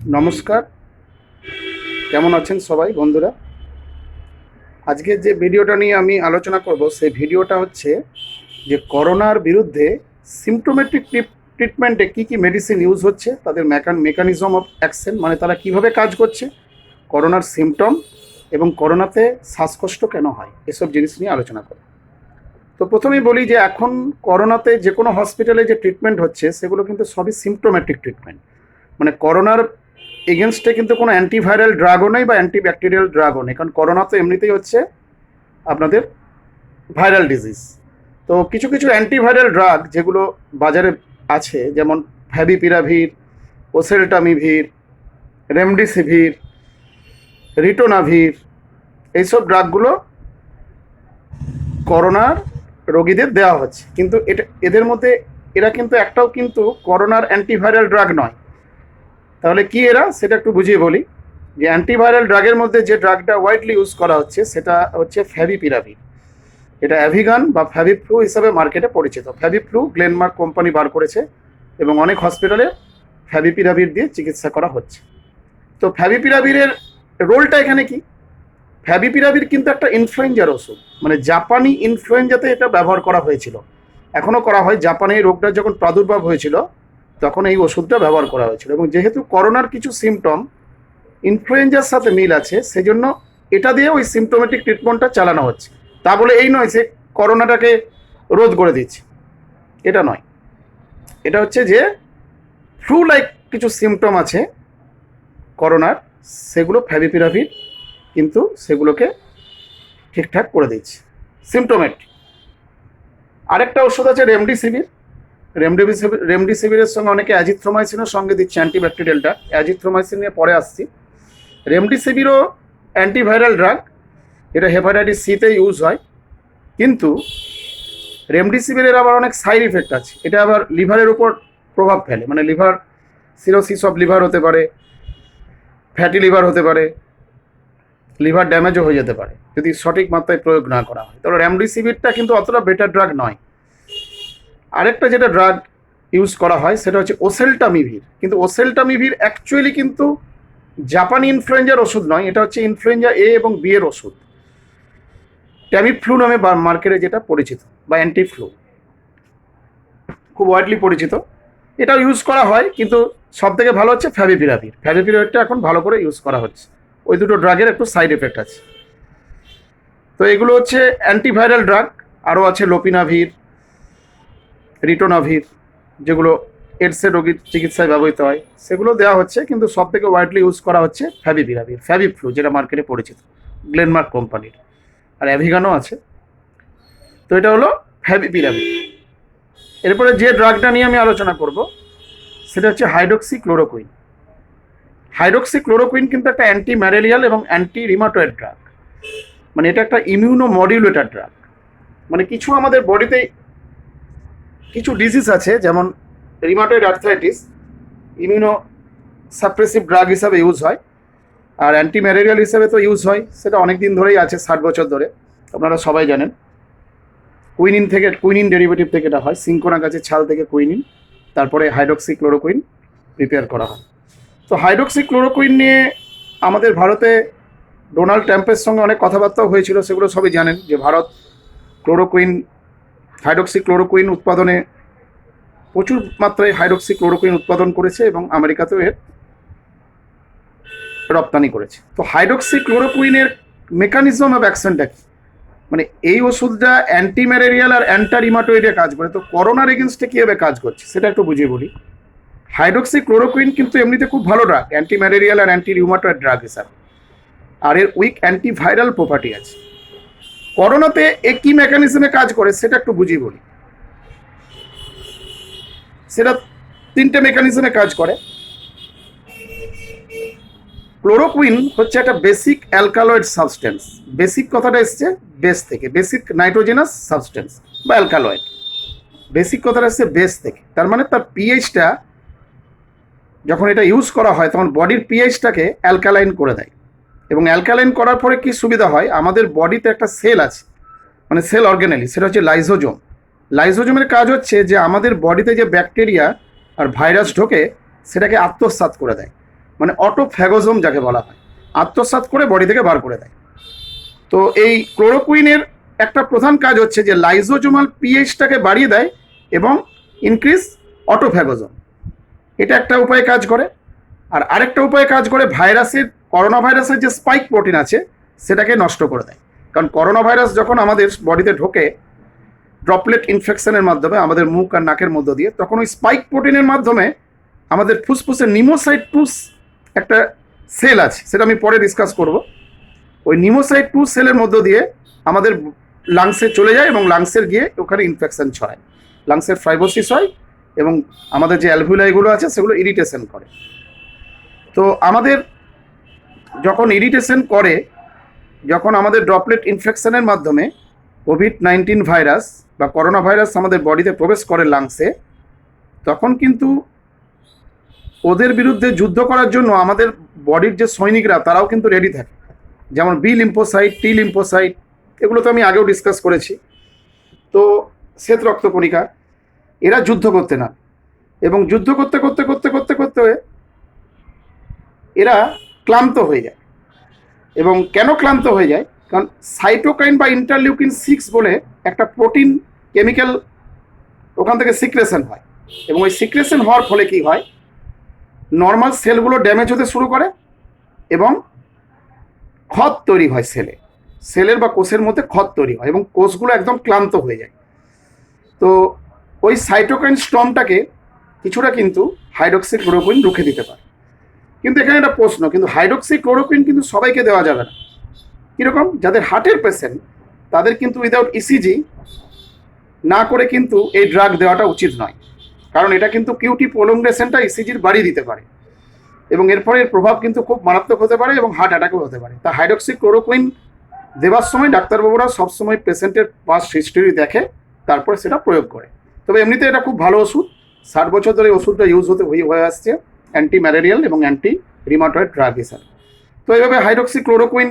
নমস্কার, কেমন আছেন সবাই বন্ধুরা? আজকে যে ভিডিওটা নিয়ে আমি আলোচনা করব সেই ভিডিওটা হচ্ছে যে করোনার বিরুদ্ধে সিমটোমেটিক ট্রিটমেন্টে কী কী মেডিসিন ইউজ হচ্ছে, তাদের মেকানিজম অফ অ্যাকশন, মানে তারা কিভাবে কাজ করছে, করোনার সিমটম এবং করোনাতে শ্বাসকষ্ট কেন হয়, এসব জিনিস নিয়ে আলোচনা করব। তো প্রথমেই বলি যে এখন করোনাতে যে কোনো হসপিটালে যে ট্রিটমেন্ট হচ্ছে সেগুলো কিন্তু সবই সিমটোমেটিক ট্রিটমেন্ট। মানে করোনার এগেনস্টে কিন্তু কোনো অ্যান্টিভাইরাল ড্রাগও নেই বা অ্যান্টিব্যাকটেরিয়াল ড্রাগও নেই, কারণ করোনা তো এমনিতেই হচ্ছে আপনাদের ভাইরাল ডিজিজ। তো কিছু কিছু অ্যান্টিভাইরাল ড্রাগ যেগুলো বাজারে আছে, যেমন ফ্যাভিপিরাভির, ওসেলটামিভির, রেমডিসিভির, রিটোনাভির, এইসব ড্রাগগুলো করোনার রোগীদের দেওয়া হচ্ছে, কিন্তু এদের মধ্যে এরা কিন্তু একটাও কিন্তু করোনার অ্যান্টিভাইরাল ড্রাগ নয়। তাহলে কি এরা, সেটা একটু বুঝিয়ে বলি। যে অ্যান্টিভাইরাল ড্রাগের মধ্যে যে ড্রাগটা ওয়াইডলি ইউজ করা হচ্ছে সেটা হচ্ছে ফ্যাভিপিরাভির। এটা অ্যাভিগান বা ফ্যাভিফ্লু হিসাবে মার্কেটে পরিচিত। ফ্যাভিফ্লু গ্লেনমার্ক কোম্পানি বার করেছে এবং অনেক হসপিটালে ফ্যাভিপিরাভির দিয়ে চিকিৎসা করা হচ্ছে। তো ফ্যাভিপিরাভিরের রোলটা এখানে কি? ফ্যাভিপিরাভির কিন্তু একটা ইনফ্লুয়েঞ্জার ওষুধ, মানে জাপানি ইনফ্লুয়েঞ্জাতে এটা ব্যবহার করা হয়েছিল, এখনও করা হয়। জাপানে এই রোগটা যখন প্রাদুর্ভাব হয়েছিল তখন এই ওষুধটা ব্যবহার করা হয়েছিল, এবং যেহেতু করোনার কিছু সিমটম ইনফ্লুয়েঞ্জার সাথে মিল আছে সেজন্য এটা দিয়ে ওই সিমটোমেটিক ট্রিটমেন্টটা চালানো হচ্ছে। তা বলে এই নয় যে করোনাটাকে রোধ করে দিচ্ছে, এটা নয়। এটা হচ্ছে যে ফ্লু লাইক কিছু সিমটম আছে করোনার, সেগুলো ফ্যাভিপিরাভির কিন্তু সেগুলোকে ঠিকঠাক করে দিচ্ছে সিমটোমেটিক। আরেকটা ওষুধ আছে রেমডিসিভির। রেমডিসিভিরের সঙ্গে অনেকে অ্যাজিথ্রোমাইসিনের সঙ্গে দিচ্ছে অ্যান্টিব্যাকটেরিয়ালটা। অ্যাজিথ্রোমাইসিন নিয়ে পরে আসছি। রেমডিসিভিরও অ্যান্টিভাইরাল ড্রাগ, এটা হেপাটাইটিস সিতে ইউজ হয়, কিন্তু রেমডিসিভিরের আবার অনেক সাইড ইফেক্ট আছে। এটা আবার লিভারের উপর প্রভাব ফেলে, মানে লিভার সিরোসিস অফ লিভার হতে পারে, ফ্যাটি লিভার হতে পারে, লিভার ড্যামেজও হয়ে যেতে পারে যদি সঠিক মাত্রায় প্রয়োগ না করা হয়। তাহলে রেমডিসিভিরটা কিন্তু অতটা বেটার ড্রাগ নয়। আরেকটা যেটা ড্রাগ ইউজ করা হয় সেটা হচ্ছে ওসেলটামিভির, কিন্তু ওসেলটামিভির অ্যাকচুয়ালি কিন্তু জাপানি ইনফ্লুয়েঞ্জার ওষুধ নয়, এটা হচ্ছে ইনফ্লুয়েঞ্জা এ এবং বি এর ওষুধ। ট্যামিফ্লু নামে মার্কেটে যেটা পরিচিত, বা অ্যান্টিফ্লু, খুব ওয়াইডলি পরিচিত। এটাও ইউজ করা হয়, কিন্তু সব থেকে ভালো হচ্ছে ফ্যাভিপিরাভির। ফ্যাভিপিরাভিরটা এখন ভালো করে ইউজ করা হচ্ছে। ওই দুটো ড্রাগের একটু সাইড এফেক্ট আছে। তো এগুলো হচ্ছে অ্যান্টিভাইরাল ড্রাগ। আরও আছে লোপিনাভির, রিটোনাভির, যেগুলো এডসের রোগীর চিকিৎসায় ব্যবহৃত হয়, সেগুলো দেওয়া হচ্ছে, কিন্তু সব থেকে ওয়াইডলি ইউজ করা হচ্ছে ফ্যাভিপিরাভির, ফ্যাভিফ্লু যেটা মার্কেটে পরিচিত গ্লেনমার্ক কোম্পানির। আর অ্যাভিগানও আছে। তো এটা হলো ফ্যাভিপিরাভির। এরপরে যে ড্রাগটা নিয়ে আমি আলোচনা করব সেটা হচ্ছে হাইড্রোক্সিক্লোরোকুইন। হাইড্রোক্সিক্লোরোকুইন কিন্তু একটা অ্যান্টি ম্যালেরিয়াল এবং অ্যান্টি রিমাটয়েড ড্রাগ, মানে এটা একটা ইমিউনো মডিউলেটর ড্রাগ। মানে কিছু আমাদের বডিতে কিছু ডিজিজ আছে, যেমন rheumatoid arthritis, immuno suppressive drug হিসাবে ইউজ হয়, আর অ্যান্টি ম্যালেরিয়াল হিসাবে তো ইউজ হয়, সেটা অনেক দিন ধরেই আছে, 60 বছর ধরে, আপনারা সবাই জানেন। কুইনিন ডেরিভেটিভ থেকে এটা হয়, সিঙ্কোনা গাছের ছাল থেকে কুইনিন, তারপরে হাইড্রোক্সিক্লোরোকুইন প্রিপেয়ার করা হয়। তো হাইড্রোক্সিক্লোরোকুইন নিয়ে আমাদের ভারতে ডোনাল্ড ট্রাম্পের সঙ্গে অনেক কথাবার্তাও হয়েছিল, সেগুলো সবই জানেন যে ভারত হাইড্রোক্সিক্লোরোকুইন উৎপাদনে প্রচুর মাত্রায় হাইড্রোক্সিক্লোরোকুইন উৎপাদন করেছে এবং আমেরিকাতেও এর রপ্তানি করেছে। তো হাইড্রোক্সিক্লোরোকুইনের মেকানিজম অফ অ্যাকশনটা কি? মানে এই ওষুধটা অ্যান্টি ম্যালেরিয়াল আর অ্যান্টারিমাটোয়েডে কাজ করে। তো করোনার এগেনস্টে কীভাবে কাজ করছে সেটা একটু বুঝিয়ে বলি। হাইড্রোক্সিক্লোরোকুইন কিন্তু এমনিতে খুব ভালো ড্রাগ, অ্যান্টি ম্যালেরিয়াল আর অ্যান্টি রিউমাটয়েড ড্রাগ হিসাবে, আর এর উইক অ্যান্টিভাইরাল প্রপার্টি আছে। করোনাতে এ কী মেকানিজমে কাজ করে সেটা একটু বুঝিয়ে বলি। সেটা 3টে মেকানিজমে কাজ করে। ক্লোরোকুইন হচ্ছে একটা বেসিক অ্যালকালয়েড সাবস্টেন্স। বেসিক কথাটা এসছে বেস থেকে, বেসিক নাইট্রোজেনাস সাবস্টেন্স বা অ্যালকালয়েড। বেসিক কথাটা এসছে বেস থেকে, তার মানে তার পিএইচটা যখন এটা ইউজ করা হয় তখন বডির পিএইচটাকে অ্যালকালাইন করে দেয়। এবং অ্যালকালাইন করার পরে কি সুবিধা হয়, আমাদের বডিতে একটা সেল আছে, মানে সেল অর্গানেলি, সেটা হচ্ছে লাইজোজোম। লাইজোজোমের কাজ হচ্ছে যে আমাদের বডিতে যে ব্যাকটেরিয়া আর ভাইরাস ঢোকে সেটাকে আত্মসাৎ করে দেয়। মানে অটোফ্যাগোজম যাকে বলা হয়, আত্মসাৎ করে বডি থেকে বার করে দেয়। তো এই ক্লোরোকুইনের একটা প্রধান কাজ হচ্ছে যে লাইজোজোমাল পিএইচটাকে বাড়িয়ে দেয় এবং ইনক্রিজ অটোফ্যাগোজম, এটা একটা উপায়ে কাজ করে। আর আরেকটা উপায়ে কাজ করে করোনা ভাইরাসের যে স্পাইক প্রোটিন আছে সেটাকে নষ্ট করে দেয়। কারণ করোনা ভাইরাস যখন আমাদের বডিতে ঢোকে ড্রপলেট ইনফেকশনের মাধ্যমে আমাদের মুখ আর নাকের মধ্য দিয়ে, তখন ওই স্পাইক প্রোটিনের মাধ্যমে আমাদের ফুসফুসে নিমোসাইট 2 একটা সেল আছে, সেটা আমি পরে ডিসকাস করব। ওই নিমোসাইট 2 সেলের মধ্য দিয়ে আমাদের লাংসে চলে যায় এবং লাংসের গিয়ে ওখানে ইনফেকশন ছড়ায়, লাংসের ফাইব্রোসিস হয় এবং আমাদের যে অ্যালভিউলাইগুলো আছে সেগুলো ইরিটেশন করে। তো আমাদের যখন ইরিটেশন করে, যখন আমাদের ড্রপলেট ইনফেকশনের মাধ্যমে কোভিড-19 ভাইরাস বা করোনা ভাইরাস আমাদের বডিতে প্রবেশ করে লাংসে, তখন কিন্তু ওদের বিরুদ্ধে যুদ্ধ করার জন্য আমাদের বডির যে সৈনিকরা তারাও কিন্তু রেডি থাকে, যেমন বি লিম্ফোসাইট, টি লিম্ফোসাইট, এগুলো তো আমি আগেও ডিসকাস করেছি। তো শ্বেত রক্তকণিকা, এরা যুদ্ধ করতে না, এবং যুদ্ধ করতে করতে করতে করতে করতে এরা ক্লান্ত হয়ে যায়। এবং কেন ক্লান্ত হয়ে যায়? কারণ সাইটোকাইন বা ইন্টারলিউকিন 6 বলে একটা প্রোটিন কেমিক্যাল ওখান থেকে সিক্রেশন হয়, এবং ওই সিক্রেশন হওয়ার ফলে কি হয়, নর্মাল সেলগুলো ড্যামেজ হতে শুরু করে এবং ক্ষত তৈরি হয় সেলের বা কোষের মধ্যে ক্ষত তৈরি হয় এবং কোষগুলো একদম ক্লান্ত হয়ে যায়। তো ওই সাইটোকাইন স্টর্মটাকে কিছুটা কিন্তু হাইড্রক্সিক্লোরোকুইন রুখে দিতে পারে। কিন্তু এখানে একটা প্রশ্ন, কিন্তু হাইড্রক্সিক্লোরোকুইন কিন্তু সবাইকে দেওয়া যাবে না। কীরকম? যাদের হার্টের পেশেন্ট তাদের কিন্তু উইদাউট ইসিজি না করে কিন্তু এই ড্রাগ দেওয়াটা উচিত নয়, কারণ এটা কিন্তু কিউটি প্রোলংগেশনটা ইসিজির বাড়িয়ে দিতে পারে এবং এরপরে এর প্রভাব কিন্তু খুব মারাত্মক হতে পারে এবং হার্ট অ্যাটাকও হতে পারে। তা হাইড্রক্সিক্লোরোকুইন দেওয়ার সময় ডাক্তারবাবুরা সবসময় পেশেন্টের পাস্ট হিস্ট্রি দেখে তারপরে সেটা প্রয়োগ করে। তবে এমনিতে এটা খুব ভালো ওষুধ, 60 বছর ধরে ওষুধটা ইউজ হয়ে আসছে অ্যান্টি ম্যালেরিয়াল এবং অ্যান্টি রিমাটয়েড ড্রাগ হিসাবে। তো এইভাবে হাইড্রক্সিক্লোরোকুইন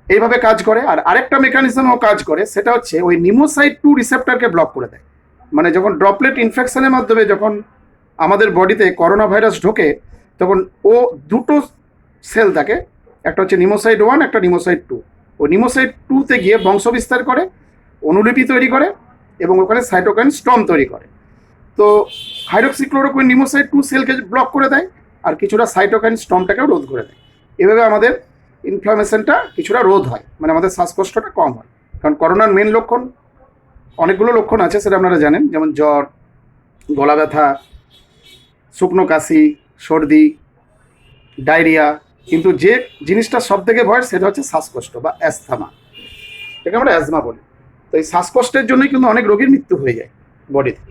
এইভাবে কাজ করে। আর আরেকটা মেকানিজমও কাজ করে, সেটা হচ্ছে ওই নিমোসাইট 2 রিসেপ্টরকে ব্লক করে দেয়। মানে যখন ড্রপলেট ইনফেকশনের মাধ্যমে যখন আমাদের বডিতে করোনা ভাইরাস ঢোকে, তখন ও দুটো সেল থাকে, একটা হচ্ছে নিমোসাইট 1, একটা নিমোসাইট 2। ওই নিমোসাইট 2তে গিয়ে বংশবিস্তার করে, অনুলিপি তৈরি করে এবং ওখানে সাইটোকাইন স্টর্ম তৈরি করে। তো হাইড্রক্সিক্লোরোকুইন নিমোসাইট 2 সেলকে ব্লক করে দেয় আর কিছুটা সাইটোকাইন স্টর্মটাকেও রোধ করে দেয়। এভাবে আমাদের ইনফ্লামেশনটা কিছুটা রোধ হয়, মানে আমাদের শ্বাসকষ্টটা কম হয়। কারণ করোনার মেন লক্ষণ অনেকগুলো লক্ষণ আছে, সেটা আপনারা জানেন, যেমন জ্বর, গলা ব্যথা, শুকনো কাশি, সর্দি, ডায়রিয়া। কিন্তু যে জিনিসটা সব থেকে ভয় সেটা হচ্ছে শ্বাসকষ্ট বা অ্যাস্থমা, এটাকে আমরা অ্যাজমা বলি। তো এই শ্বাসকষ্টের জন্যই কিন্তু অনেক রোগীর মৃত্যু হয়ে যায় বডিতে,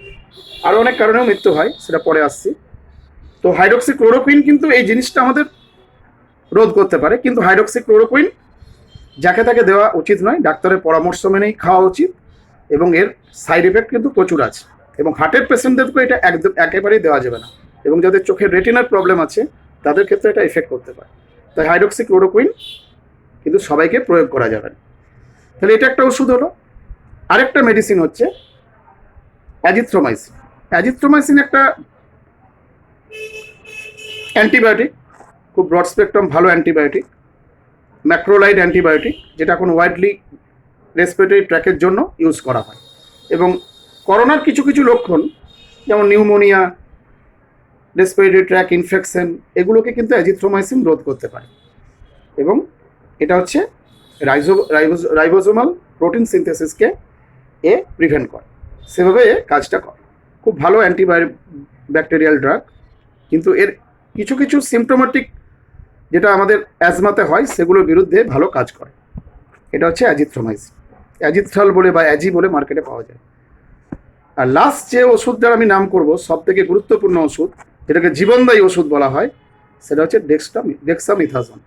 আরও অনেক কারণেও মৃত্যু হয়, সেটা পরে আসছি। তো হাইড্রক্সিক্লোরোকুইন কিন্তু এই জিনিসটা আমাদের রোধ করতে পারে, কিন্তু হাইড্রক্সিক্লোরোকুইন যাকে তাকে দেওয়া উচিত নয়, ডাক্তারের পরামর্শ মেনেই খাওয়া উচিত এবং এর সাইড এফেক্ট কিন্তু প্রচুর আছে। এবং হার্টের পেশেন্টদেরকে এটা একদম একেবারেই দেওয়া যাবে না, এবং যাদের চোখের রেটিনার প্রবলেম আছে তাদের ক্ষেত্রে এটা এফেক্ট করতে পারে। তাই হাইড্রক্সিক্লোরোকুইন কিন্তু সবাইকে প্রয়োগ করা যাবে না। তাহলে এটা একটা ওষুধ হলো। আরেকটা মেডিসিন হচ্ছে অ্যাজিথ্রোমাইসিন। অ্যাজিথ্রোমাইসিন একটা অ্যান্টিবায়োটিক, খুব ব্রড স্পেকট্রাম ভালো অ্যান্টিবায়োটিক, ম্যাক্রোলাইড অ্যান্টিবায়োটিক, যেটা এখন ওয়াইডলি রেসপিরেটরি ট্র্যাকের জন্য ইউজ করা হয়। এবং করোনার কিছু কিছু লক্ষণ যেমন নিউমোনিয়া, রেসপিরেটরি ট্র্যাক ইনফেকশন, এগুলোকে কিন্তু অ্যাজিথ্রোমাইসিন রোধ করতে পারে। এবং এটা হচ্ছে রাইবোজোমাল প্রোটিন সিনথেসিসকে প্রিভেন্ট করে, সেভাবে কাজটা করে। খুব ভালো ব্যাকটেরিয়াল ড্রাগ, কিন্তু এর কিছু কিছু সিমটোমেটিক যেটা আমাদের অ্যাজমাতে হয় সেগুলোর বিরুদ্ধে ভালো কাজ করে। এটা হচ্ছে অ্যাজিথ্রোমাইসিন, অ্যাজিথ্রাল বলে বা অ্যাজি বলে মার্কেটে পাওয়া যায়। আর লাস্ট যে ওষুধটার আমি নাম করব, সব থেকে গুরুত্বপূর্ণ ওষুধ, যেটাকে জীবনদায়ী ওষুধ বলা হয়, সেটা হচ্ছে ডেক্সামিথাজোন,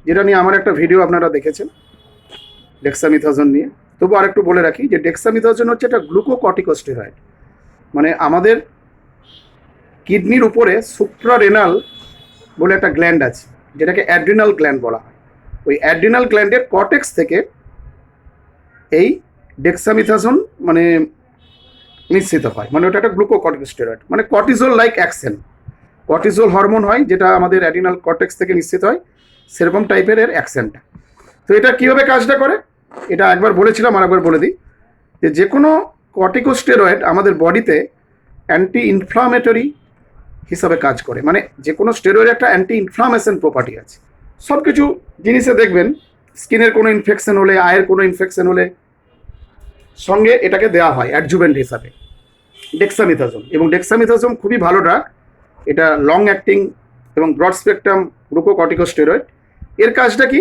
যেটা নিয়ে আমার একটা ভিডিও আপনারা দেখেছেন ডেক্সামিথাজোন নিয়ে। তবু আরেকটু বলে রাখি যে ডেক্সামিথাজোন হচ্ছে একটা গ্লুকোকর্টিকোস্টেরয়েড। মানে আমাদের কিডনির উপরে সুপ্রারেনাল বলে একটা গ্ল্যান্ড আছে, যেটাকে অ্যাড্রিনাল গ্ল্যান্ড বলা হয়। ওই অ্যাড্রিনাল গ্ল্যান্ডের কর্টেক্স থেকে এই ডেক্সামিথাজোন নিঃসৃত হয়। মানে ওটা একটা গ্লুকোকর্টিকোস্টেরয়েড, মানে কর্টিজোল লাইক অ্যাকশন। কর্টিসল হরমোন হয়, যেটা আমাদের অ্যাডিনাল কর্টেক্স থেকে নিঃসৃত হয়, সেরকম টাইপের এর অ্যাকশনটা। তো এটা কীভাবে কাজটা করে, এটা একবার বলেছিলাম আর একবার বলে দিই, যে কোনো কর্টিকোস্টেরয়েড আমাদের বডিতে অ্যান্টি ইনফ্লামেটরি হিসাবে কাজ করে। মানে যে কোনো স্টেরয়েড একটা অ্যান্টি ইনফ্লামেশন প্রপার্টি আছে। সব কিছু জিনিসে দেখবেন, স্কিনের কোনো ইনফেকশন হলে, আয়ের কোনো ইনফেকশন হলে সঙ্গে এটাকে দেওয়া হয় অ্যাডজুভেন্ট হিসাবে, ডেক্সামিথাজোন। এবং ডেক্সামিথাজোন খুবই ভালো ড্রাগ, এটা লং অ্যাক্টিং এবং ব্রড স্পেকট্রাম গ্লুকোকর্টিকোস্টেরয়েড। এর কাজটা কি?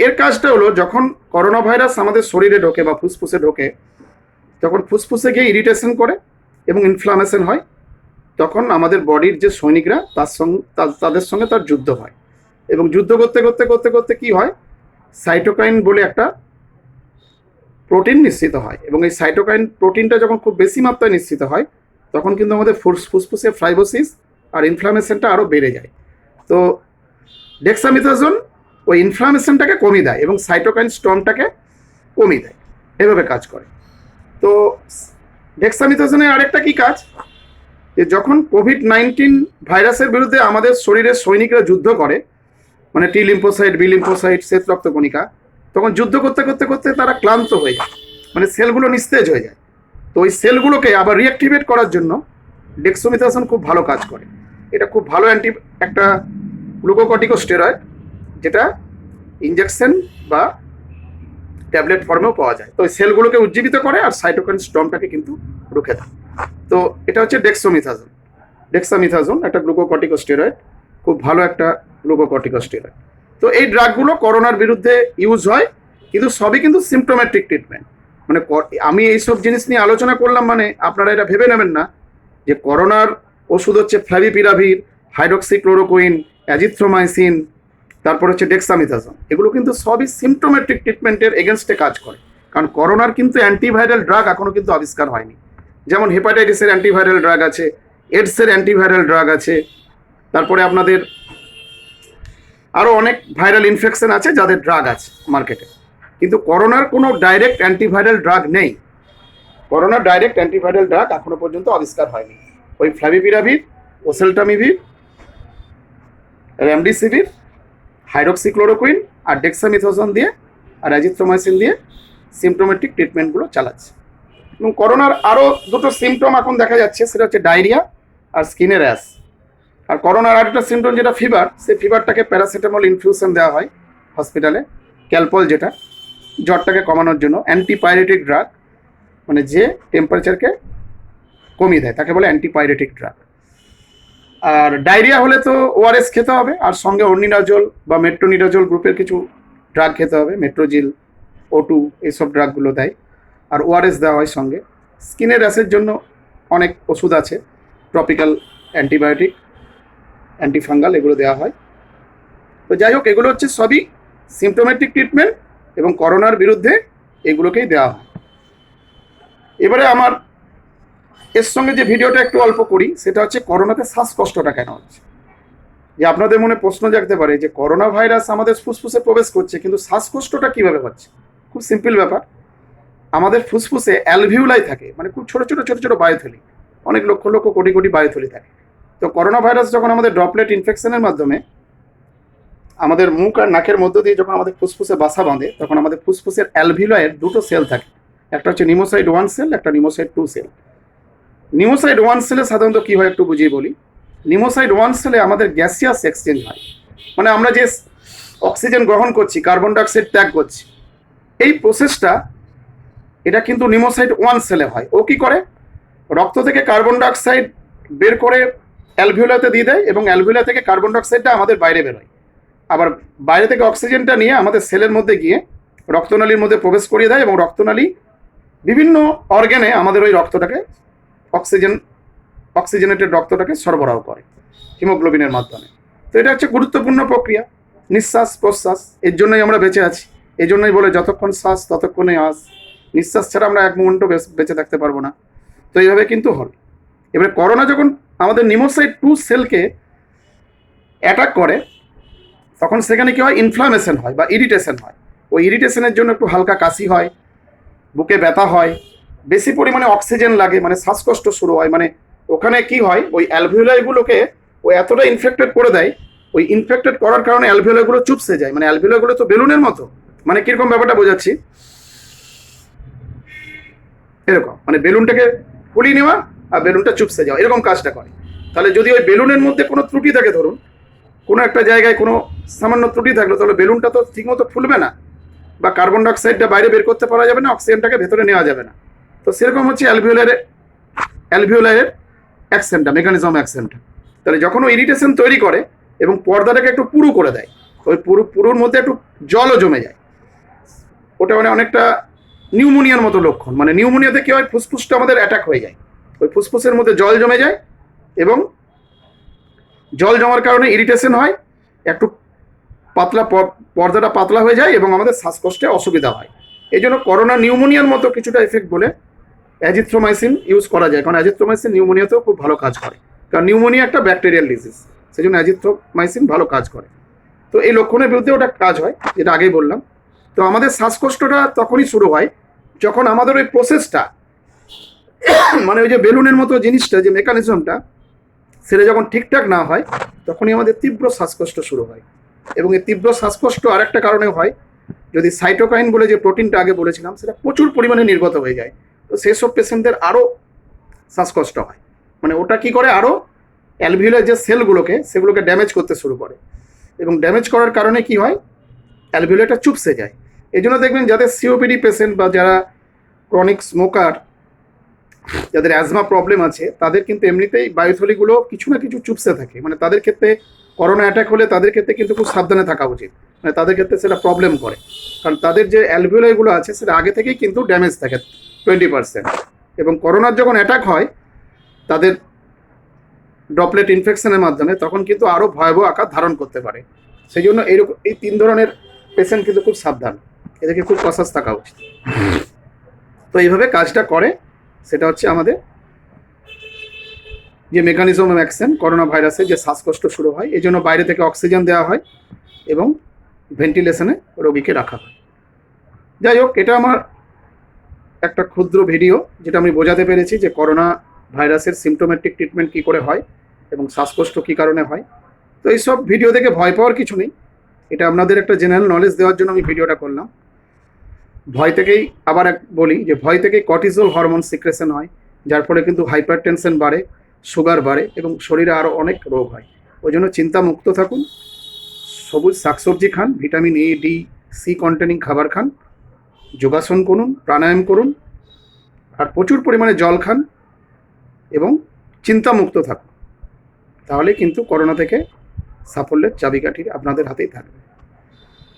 এর কাজটা হলো, যখন করোনা ভাইরাস আমাদের শরীরে ঢোকে বা ফুসফুসে ঢোকে, তখন ফুসফুসে গিয়ে ইরিটেশন করে এবং ইনফ্লামেশন হয়, তখন আমাদের বডির যে সৈনিকরা তাদের সঙ্গে তার যুদ্ধ হয়। এবং যুদ্ধ করতে করতে করতে করতে কী হয়, সাইটোকাইন বলে একটা প্রোটিন নিঃসৃত হয়। এবং এই সাইটোকাইন প্রোটিনটা যখন খুব বেশি মাত্রায় নিঃসৃত হয়, তখন কিন্তু আমাদের ফুসফুসে ফাইব্রোসিস আর ইনফ্লামেশনটা আরও বেড়ে যায়। তো ডেক্সামিথাজোন ওই ইনফ্লামেশনটাকে কমিয়ে দেয় এবং সাইটোকাইন স্টর্মটাকে কমিয়ে দেয়, এভাবে কাজ করে। তো ডেক্সামিথাজোনের আরেকটা কি কাজ, যে যখন কোভিড-19 ভাইরাসের বিরুদ্ধে আমাদের শরীরের সৈনিকরা যুদ্ধ করে, মানে টি লিম্ফোসাইট, বি লিম্ফোসাইট, শ্বেত রক্তকণিকা, তখন যুদ্ধ করতে করতে করতে তারা ক্লান্ত হয়ে যায়, মানে সেলগুলো নিস্তেজ হয়ে যায়। তো ওই সেলগুলোকে আবার রিঅ্যাক্টিভেট করার জন্য ডেক্সামিথাজোন খুব ভালো কাজ করে। এটা খুব ভালো একটা গ্লুকোকর্টিকোস্টেরয়েড, যেটা ইনজেকশন বা ট্যাবলেট ফর্মেও পাওয়া যায়। তো ওই সেলগুলোকে উজ্জীবিত করে আর সাইটোকাইন স্টর্মটাকে কিন্তু রুখে দেয়। তো এটা হচ্ছে ডেক্সামিথাজোন একটা গ্লুকোকর্টিকোস্টেরয়েড, খুব ভালো একটা গ্লুকোকর্টিকোস্টেরয়েড। তো এই ড্রাগগুলো করোনার বিরুদ্ধে ইউজ হয়, কিন্তু সবই কিন্তু সিমটোমেটিক ট্রিটমেন্ট। মানে আমি এইসব জিনিস নিয়ে আলোচনা করলাম মানে আপনারা এটা ভেবে নেবেন না যে করোনার ওষুধ হচ্ছে ফ্ল্যাভিপিরাভির, হাইড্রক্সিক্লোরোকুইন, অ্যাজিথ্রোমাইসিন, তারপর হচ্ছে ডেক্সামিথাজোন। এগুলো কিন্তু সবই সিমটোমেটিক ট্রিটমেন্টের এগেনস্টে কাজ করে। কারণ করোনার কিন্তু অ্যান্টিভাইরাল ড্রাগ এখনো কিন্তু আবিষ্কার হয়নি। যেমন হেপাটাইটিসের অ্যান্টিভাইরাল ড্রাগ আছে, এডসের অ্যান্টিভাইরাল ড্রাগ আছে, তারপরে আপনাদের আরও অনেক ভাইরাল ইনফেকশন আছে যাদের ড্রাগ আছে মার্কেটে। কিন্তু করোনার কোনো ডাইরেক্ট অ্যান্টিভাইরাল ড্রাগ নেই। করোনার ডাইরেক্ট অ্যান্টিভাইরাল ড্রাগ এখনো পর্যন্ত আবিষ্কার হয়নি। ওই ফ্ল্যাভিপিরাভির, ওসেলটামিভির, রেমডিসিভির, হাইড্রক্সিক্লোরোকুইন আর ডেক্সামিথাজোন দিয়ে আর অ্যাজিথ্রোমাইসিন দিয়ে সিমটোমেটিক ট্রিটমেন্টগুলো চালাচ্ছে। এবং করোনার আরও দুটো সিমটম এখন দেখা যাচ্ছে, সেটা হচ্ছে ডায়রিয়া আর স্কিনের র্যাশ। আর করোনার আরেকটা সিমটম যেটা ফিভার, সেই ফিভারটাকে প্যারাসিটামল ইনফিউশন দেওয়া হয় হসপিটালে, ক্যালপল, যেটা জ্বরটাকে কমানোর জন্য অ্যান্টিপাইরেটিক ড্রাগ, মানে যে টেম্পারেচারকে কমিয়ে দেয় তাকে বলে অ্যান্টিপাইরেটিক ড্রাগ। আর ডায়রিয়া হলে তো ওআরএস খেতে হবে, আর সঙ্গে অর্নিডাজোল বা মেট্রোনিডাজোল গ্রুপের কিছু ড্রাগ খেতে হবে, মেট্রোজিল, O2, এইসব ড্রাগগুলো দেয়। আর ওআরএস দেওয়া হয় সঙ্গে। স্কিনের র্যাশের জন্য অনেক ওষুধ আছে, ট্রপিক্যাল অ্যান্টিবায়োটিক, অ্যান্টিফাঙ্গাল, এগুলো দেওয়া হয়। তো যাই হোক, এগুলো হচ্ছে সবই সিমটোমেটিক ট্রিটমেন্ট এবং করোনার বিরুদ্ধে এগুলোকেই দেওয়া হয়। এবারে আমার এর সঙ্গে যে ভিডিওটা একটু অল্প করি, সেটা হচ্ছে করোনাতে শ্বাসকষ্টটা কেন হচ্ছে। যে আপনাদের মনে প্রশ্ন জাগতে পারে যে করোনা ভাইরাস আমাদের ফুসফুসে প্রবেশ করছে, কিন্তু শ্বাসকষ্টটা কীভাবে হচ্ছে। খুব সিম্পল ব্যাপার, আমাদের ফুসফুসে অ্যালভিউলাই থাকে, মানে খুব ছোটো ছোটো ছোটো ছোটো বায়ুথলি, অনেক লক্ষ লক্ষ কোটি কোটি বায়ুথলি থাকে। তো করোনা ভাইরাস যখন আমাদের ড্রপলেট ইনফেকশনের মাধ্যমে আমাদের মুখ আর নাকের মধ্য দিয়ে যখন আমাদের ফুসফুসে বাসা বাঁধে, তখন আমাদের ফুসফুসের অ্যালভিউলাইয়ের দুটো সেল থাকে, একটা হচ্ছে নিমোসাইড 1 সেল, একটা নিমোসাইড 2 সেল। নিমোসাইড 1 সেলে সাধারণত কী হয় একটু বুঝিয়ে বলি। নিমোসাইড 1 সেলে আমাদের গ্যাসিয়াস এক্সচেঞ্জ হয়, মানে আমরা যে অক্সিজেন গ্রহণ করছি, কার্বন ডাইঅক্সাইড ত্যাগ করছি, এই প্রসেসটা এটা কিন্তু নিমোসাইড 1 সেলে হয়। ও কী করে, রক্ত থেকে কার্বন ডাইঅক্সাইড বের করে অ্যালভিউলাতে দিয়ে দেয় এবং অ্যালভিউলা থেকে কার্বন ডাইঅক্সাইডটা আমাদের বাইরে বেরোয়। আবার বাইরে থেকে অক্সিজেনটা নিয়ে আমাদের সেলের মধ্যে গিয়ে রক্তনালীর মধ্যে প্রবেশ করিয়ে দেয় এবং রক্তনালী বিভিন্ন অর্গানে আমাদের ওই রক্তটাকে অক্সিজেনেটেড রক্তটাকে সরবরাহ করে হিমোগ্লোবিনের মাধ্যমে। তো এটা হচ্ছে গুরুত্বপূর্ণ প্রক্রিয়া, নিঃশ্বাস প্রশ্বাস, এর জন্যই আমরা বেঁচে আছি। এই জন্যই বলে যতক্ষণ শ্বাস ততক্ষণে আস, নিঃশ্বাস ছাড়া আমরা এক মুহূর্তও বেঁচে থাকতে পারবো না। তো এইভাবে কিন্তু হবে। এবারে করোনা যখন আমাদের নিমোসাইড 2 সেলকে অ্যাটাক করে, তখন সেখানে কী হয়, ইনফ্লামেশন হয় বা ইরিটেশন হয়। ওই ইরিটেশনের জন্য একটু হালকা কাশি হয়, বুকে ব্যথা হয়, বেশি পরিমাণে অক্সিজেন লাগে, মানে শ্বাসকষ্ট শুরু হয়, মানে ওখানে কি হয়, ওই অ্যালভিওলাইগুলোকে ও এতটা ইনফেক্টেড করে দেয়, ওই ইনফেক্টেড করার কারণে অ্যালভিওলাইগুলো চুপসে যায়। মানে অ্যালভিওলাইগুলো তো বেলুনের মতো, মানে কিরকম ব্যাপারটা বোঝাচ্ছি, এরকম মানে বেলুনটাকে ফুলিয়ে নেওয়া আর বেলুনটা চুপসে যাওয়া, এরকম কাজটা করে। তাহলে যদি ওই বেলুনের মধ্যে কোনো ত্রুটি থাকে, ধরুন কোনো একটা জায়গায় কোনো সামান্য ত্রুটি থাকলো, তাহলে বেলুনটা তো ঠিকমতো ফুলবে না, বা কার্বন ডাইঅক্সাইডটা বাইরে বের করতে পারা যাবে না, অক্সিজেনটাকে ভেতরে নেওয়া যাবে না। তো সেরকম হচ্ছে অ্যালভিওলারের অ্যাকশনটা, মেকানিজম অ্যাকশনটা। তাহলে যখন ও ইরিটেশন তৈরি করে এবং পর্দাটাকে একটু পুরু করে দেয়, ওই পুরুর মধ্যে একটু জলও জমে যায়, ওটা মানে অনেকটা নিউমোনিয়ার মতো লক্ষণ। মানে নিউমোনিয়াতে কি হয়, ফুসফুসটা আমাদের অ্যাটাক হয়ে যায়, ওই ফুসফুসের মধ্যে জল জমে যায় এবং জল জমার কারণে ইরিটেশন হয়, একটু পাতলা পর্দাটা পাতলা হয়ে যায় এবং আমাদের শ্বাসকষ্টে অসুবিধা হয়। এই জন্য করোনা নিউমোনিয়ার মতো কিছুটা এফেক্ট বলে অ্যাজিথ্রোমাইসিন ইউজ করা যায়, কারণ অ্যাজিথ্রোমাইসিন নিউমোনিয়াতেও খুব ভালো কাজ করে, কারণ নিউমোনিয়া একটা ব্যাকটেরিয়াল ডিজিজ, সেই জন্য অ্যাজিথ্রোমাইসিন ভালো কাজ করে। তো এই লক্ষণের বিরুদ্ধে ওটা কাজ হয়, যেটা আগেই বললাম। তো আমাদের শ্বাসকষ্টটা তখনই শুরু হয় যখন আমাদের ওই প্রসেসটা, মানে ওই যে বেলুনের মতো জিনিসটা, যে মেকানিজমটা, সেটা যখন ঠিকঠাক না হয়, তখনই আমাদের তীব্র শ্বাসকষ্ট শুরু হয়। এবং এই তীব্র শ্বাসকষ্ট আরেকটা কারণে হয়, যদি সাইটোকাইন বলে যে প্রোটিনটা আগে বলেছিলাম, সেটা প্রচুর পরিমাণে নির্গত হয়ে যায়, তো সেই সব পেশেন্টদের আরও শ্বাসকষ্ট হয়। মানে ওটা কি করে, আরও অ্যালভিওলার যে সেগুলোকে ড্যামেজ করতে শুরু করে, এবং ড্যামেজ করার কারণে কি হয়, অ্যালভিওলারটা চুপসে যায়। এই জন্য দেখবেন যাদের সিওপিডি পেশেন্ট বা যারা ক্রনিক স্মোকার, যাদের অ্যাজমা প্রবলেম আছে, তাদের কিন্তু এমনিতেই বায়ুথলিগুলো কিছু না কিছু চুপসে থাকে। মানে তাদের ক্ষেত্রে করোনা অ্যাটাক হলে তাদের ক্ষেত্রে কিন্তু খুব সাবধানে থাকা উচিত, মানে তাদের ক্ষেত্রে সেটা প্রবলেম করে, কারণ তাদের যে অ্যালভিওলাইগুলো আছে সেটা আগে থেকেই কিন্তু ড্যামেজ থাকে 20%। এবং করোনার যখন অ্যাটাক হয় তাদের ড্রপলেট ইনফেকশনের মাধ্যমে, তখন কিন্তু আরও ভয়াবহ আকার ধারণ করতে পারে। সেই জন্য এইরকম এই 3 ধরনের পেশেন্ট কিন্তু খুব সাবধান, এদেরকে খুব কসাস থাকা উচিত। তো এইভাবে কাজটা করে, সেটা হচ্ছে আমাদের যে মেকানিজম অফ অ্যাকশন, করোনা ভাইরাসে যে শ্বাসকষ্ট শুরু হয়, এই জন্য বাইরে থেকে অক্সিজেন দেওয়া হয় এবং ভেন্টিলেশনে রোগীকে রাখা হয়। যাই হোক, এটা আমার একটা ক্ষুদ্র ভিডিও, যেটা আমি বোঝাতে পেরেছি যে করোনা ভাইরাসের সিমটোমেটিক ট্রিটমেন্ট কী করে হয় এবং শ্বাসকষ্ট কী কারণে হয়। তো এইসব ভিডিও দেখে ভয় পাওয়ার কিছু নেই, এটা আপনাদের একটা জেনারেল নলেজ দেওয়ার জন্য আমি ভিডিওটা করলাম। ভয় থেকেই আবার বলি যে ভয় থেকেই কর্টিসল হরমোন সিক্রেশন হয়, যার ফলে কিন্তু হাইপার টেনশন বাড়ে, সুগার বাড়ে এবং শরীরে আরও অনেক রোগ হয়। ওই জন্য চিন্তামুক্ত থাকুন, সবুজ শাকসবজি খান, vitamin A D C containing খাবার খান, যোগাসন করুন, প্রাণায়াম করুন, আর প্রচুর পরিমাণে জল খান এবং চিন্তামুক্ত থাকুন। তাহলে কিন্তু করোনা থেকে সাফল্যের চাবিকাঠি আপনাদের হাতেই থাকবে।